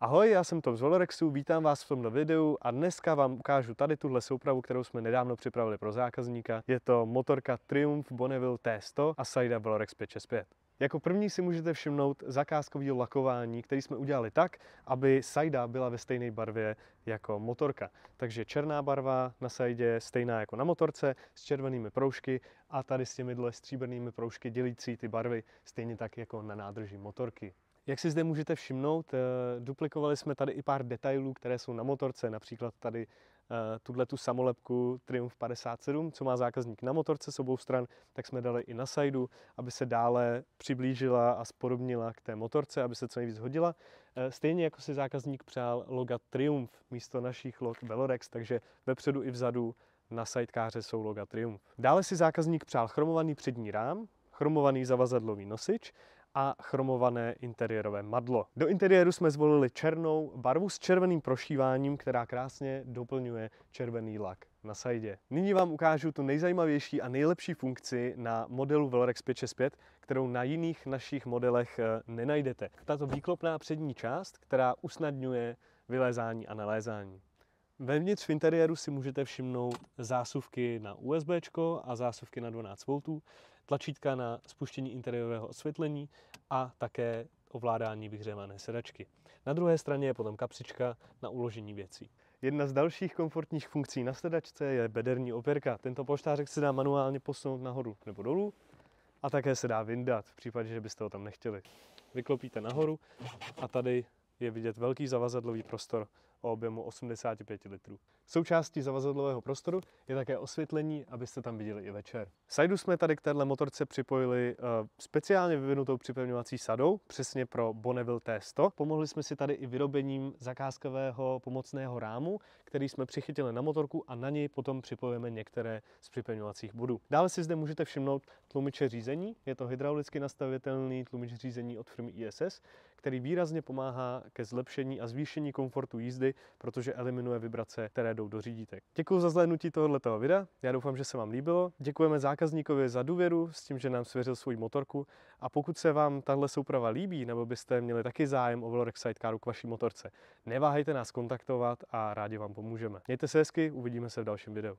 Ahoj, já jsem Tom z Velorexu, vítám vás v tomto videu a dneska vám ukážu tady tuhle soupravu, kterou jsme nedávno připravili pro zákazníka. Je to motorka Triumph Bonneville T100 a Saida Velorex 565. Jako první si můžete všimnout zakázkového lakování, který jsme udělali tak, aby Saida byla ve stejné barvě jako motorka. Takže černá barva na Saidě stejná jako na motorce s červenými proužky a tady s těmihle stříbrnými proužky dělící ty barvy stejně tak jako na nádrži motorky. Jak si zde můžete všimnout, duplikovali jsme tady i pár detailů, které jsou na motorce, například tady tu samolepku Triumph 57, co má zákazník na motorce s obou stran, tak jsme dali i na Saidu, aby se dále přiblížila a spodobnila k té motorce, aby se co nejvíc hodila. Stejně jako si zákazník přál loga Triumph místo našich log Velorex, takže vepředu i vzadu na sidekáře jsou loga Triumph. Dále si zákazník přál chromovaný přední rám, chromovaný zavazadlový nosič a chromované interiérové madlo. Do interiéru jsme zvolili černou barvu s červeným prošíváním, která krásně doplňuje červený lak na Saidě. Nyní vám ukážu tu nejzajímavější a nejlepší funkci na modelu Velorex 565, kterou na jiných našich modelech nenajdete. Tato výklopná přední část, která usnadňuje vylézání a nalézání. Vevnitř v interiéru si můžete všimnout zásuvky na USB a zásuvky na 12 V, tlačítka na spuštění interiérového osvětlení a také ovládání vyhřévané sedačky. Na druhé straně je potom kapsička na uložení věcí. Jedna z dalších komfortních funkcí na sedačce je bederní opěrka. Tento polštářek se dá manuálně posunout nahoru nebo dolů a také se dá vyndat v případě, že byste ho tam nechtěli. Vyklopíte nahoru a tady je vidět velký zavazadlový prostor o objemu 85 litrů. Součástí zavazadlového prostoru je také osvětlení, abyste tam viděli i večer. Saidu jsme tady k této motorce připojili speciálně vyvinutou připevňovací sadou, přesně pro Bonneville T100. Pomohli jsme si tady i vyrobením zakázkového pomocného rámu, který jsme přichytili na motorku a na něj potom připojíme některé z připevňovacích bodů. Dále si zde můžete všimnout tlumiče řízení. Je to hydraulicky nastavitelný tlumič řízení od firmy ISS, který výrazně pomáhá ke zlepšení a zvýšení komfortu jízdy, protože eliminuje vibrace, které jdou do řídítek. Děkuji za zhlédnutí tohoto videa. Já doufám, že se vám líbilo. Děkujeme zákazníkovi za důvěru s tím, že nám svěřil svou motorku. A pokud se vám tahle souprava líbí, nebo byste měli taky zájem o Velorex Sidecaru k vaší motorce, neváhejte nás kontaktovat a rádi vám pomůžeme. Mějte se hezky, uvidíme se v dalším videu.